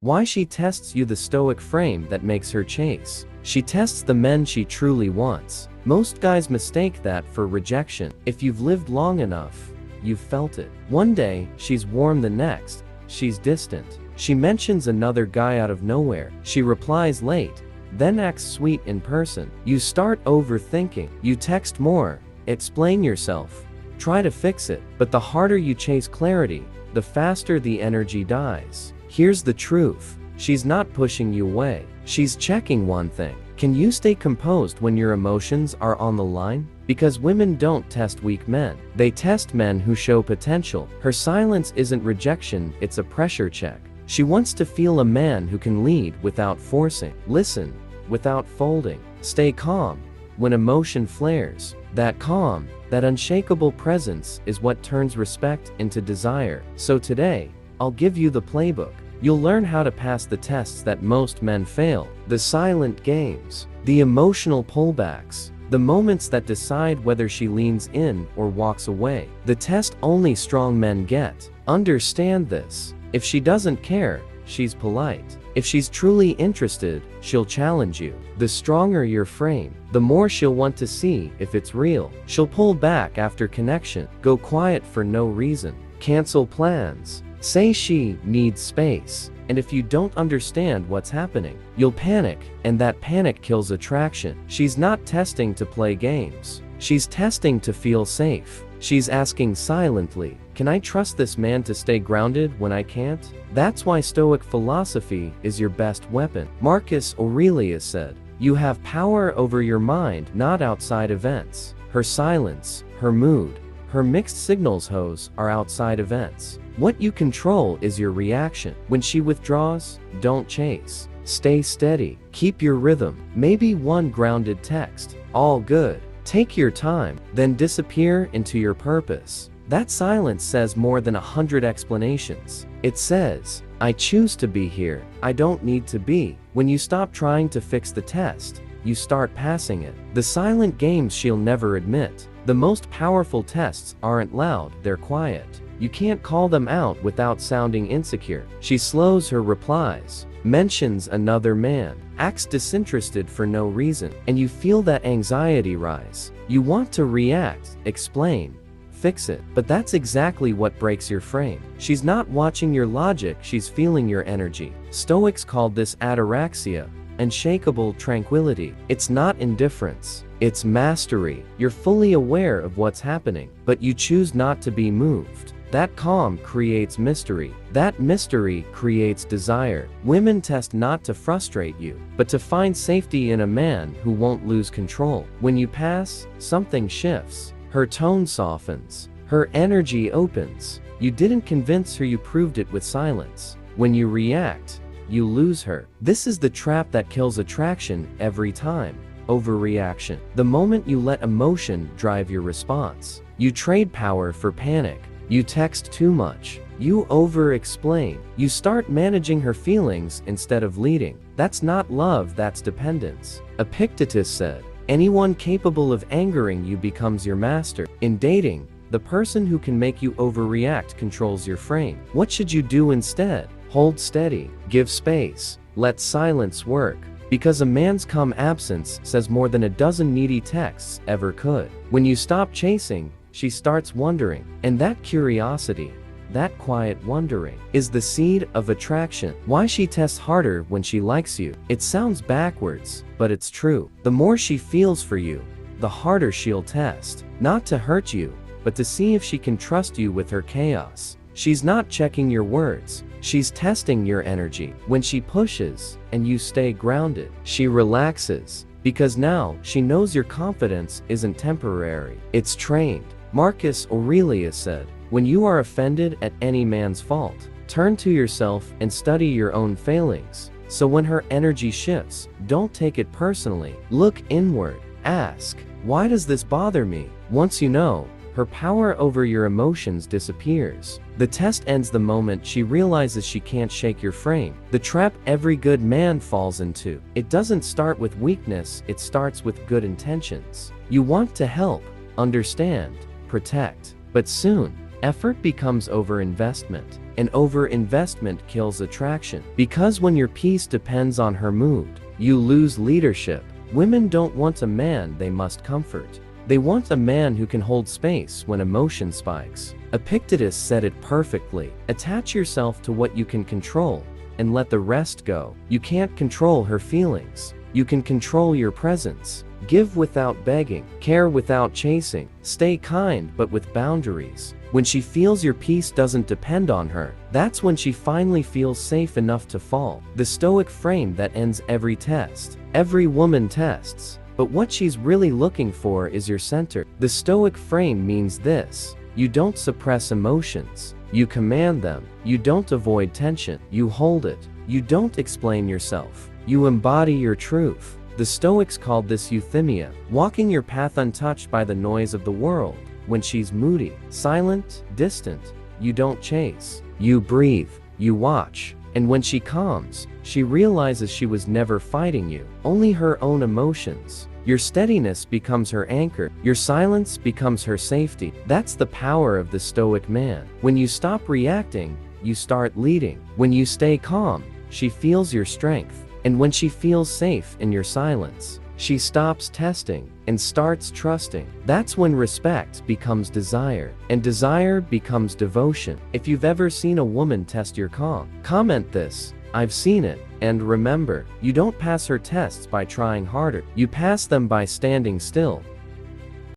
Why she tests you. The Stoic frame that makes her chase. She tests the men she truly wants. Most guys mistake that for rejection. If you've lived long enough, you've felt it. One day, she's warm, the next, she's distant. She mentions another guy out of nowhere. She replies late, then acts sweet in person. You start overthinking. You text more. Explain yourself. Try to fix it. But the harder you chase clarity, the faster the energy dies. Here's the truth. She's not pushing you away. She's checking one thing. Can you stay composed when your emotions are on the line? Because women don't test weak men. They test men who show potential. Her silence isn't rejection, it's a pressure check. She wants to feel a man who can lead without forcing, listen without folding, stay calm when emotion flares. That calm, that unshakable presence is what turns respect into desire. So today, I'll give you the playbook. You'll learn how to pass the tests that most men fail. The silent games, the emotional pullbacks, the moments that decide whether she leans in or walks away. The test only strong men get. Understand this. If she doesn't care, she's polite. If she's truly interested, she'll challenge you. The stronger your frame, the more she'll want to see if it's real. She'll pull back after connection, go quiet for no reason, cancel plans, say she needs space. And if you don't understand what's happening, you'll panic, and that panic kills attraction. She's not testing to play games. She's testing to feel safe. She's asking silently, can I trust this man to stay grounded when I can't? That's why Stoic philosophy is your best weapon. Marcus Aurelius said, you have power over your mind, not outside events. Her silence, her mood, her mixed signals hose are outside events. What you control is your reaction. When she withdraws, don't chase. Stay steady. Keep your rhythm. Maybe one grounded text. All good. Take your time, then disappear into your purpose. That silence says more than 100 explanations. It says, I choose to be here. I don't need to be. When you stop trying to fix the test, you start passing it. The silent games she'll never admit. The most powerful tests aren't loud, they're quiet. You can't call them out without sounding insecure. She slows her replies, mentions another man, acts disinterested for no reason, and you feel that anxiety rise. You want to react, explain, fix it, but that's exactly what breaks your frame. She's not watching your logic, she's feeling your energy. Stoics called this ataraxia, unshakable tranquility. It's not indifference, it's mastery. You're fully aware of what's happening, but you choose not to be moved. That calm creates mystery. That mystery creates desire. Women test not to frustrate you, but to find safety in a man who won't lose control. When you pass, something shifts. Her tone softens. Her energy opens. You didn't convince her, you proved it with silence. When you react, you lose her. This is the trap that kills attraction every time. Overreaction. The moment you let emotion drive your response, you trade power for panic. You text too much. You over-explain. You start managing her feelings instead of leading. That's not love, that's dependence. Epictetus said, anyone capable of angering you becomes your master. In dating, the person who can make you overreact controls your frame. What should you do instead? Hold steady. Give space. Let silence work. Because a man's calm absence says more than a dozen needy texts ever could. When you stop chasing, she starts wondering, and that curiosity, that quiet wondering, is the seed of attraction. Why she tests harder when she likes you. It sounds backwards, but it's true. The more she feels for you, the harder she'll test. Not to hurt you, but to see if she can trust you with her chaos. She's not checking your words, she's testing your energy. When she pushes, and you stay grounded, she relaxes, because now she knows your confidence isn't temporary, it's trained. Marcus Aurelius said, when you are offended at any man's fault, turn to yourself and study your own failings. So when her energy shifts, don't take it personally. Look inward. Ask, why does this bother me? Once you know, her power over your emotions disappears. The test ends the moment she realizes she can't shake your frame. The trap every good man falls into. It doesn't start with weakness, it starts with good intentions. You want to help, understand, protect. But soon, effort becomes overinvestment. and over-investment kills attraction. Because when your peace depends on her mood, you lose leadership. Women don't want a man they must comfort. They want a man who can hold space when emotion spikes. Epictetus said it perfectly. Attach yourself to what you can control, and let the rest go. You can't control her feelings. You can control your presence. Give without begging. Care without chasing. Stay kind but with boundaries. When she feels your peace doesn't depend on her, that's when she finally feels safe enough to fall. The Stoic frame that ends every test. Every woman tests, but what she's really looking for is your center. The Stoic frame means this: you don't suppress emotions. You command them. You don't avoid tension. You hold it. You don't explain yourself. You embody your truth. The Stoics called this euthymia, walking your path untouched by the noise of the world. When she's moody, silent, distant, you don't chase. You breathe. You watch. And when she calms, she realizes she was never fighting you, only her own emotions. Your steadiness becomes her anchor. Your silence becomes her safety. That's the power of the Stoic man. When you stop reacting, you start leading. When you stay calm, she feels your strength. And when she feels safe in your silence, she stops testing and starts trusting. That's when respect becomes desire, and desire becomes devotion. If you've ever seen a woman test your calm, comment this: I've seen it. And remember, you don't pass her tests by trying harder. You pass them by standing still.